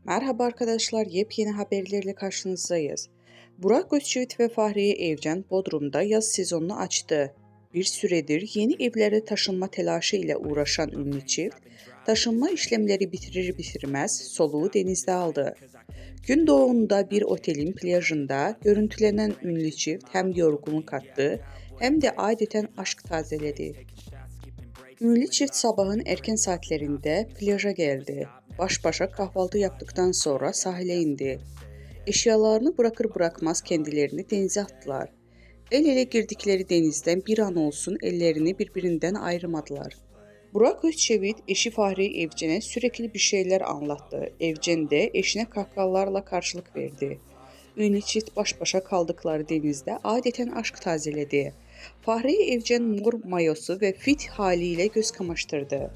Merhaba arkadaşlar, yepyeni haberlerle karşınızdayız. Burak Özçivit ve Fahriye Evcen Bodrum'da yaz sezonunu açtı. Bir süredir yeni evlere taşınma telaşı ile uğraşan ünlü çift, taşınma işlemleri bitirir bitirmez soluğu denizde aldı. Gün doğumunda bir otelin plajında görüntülenen ünlü çift hem yorgunluk attı hem de adeten aşk tazeledi. Ünlü çift sabahın erken saatlerinde plaja geldi. Baş başa kahvaltı yaptıktan sonra sahile indi. Eşyalarını bırakır bırakmaz kendilerini denize attılar. El ele girdikleri denizden bir an olsun ellerini birbirinden ayırmadılar. Burak Özçivit eşi Fahriye Evcen'e sürekli bir şeyler anlattı. Evcen de eşine kahkahalarla karşılık verdi. Ünlü çift baş başa kaldıkları denizde adeten aşk tazeledi. Fahriye Evcen mor mayosu ve fit haliyle göz kamaştırdı.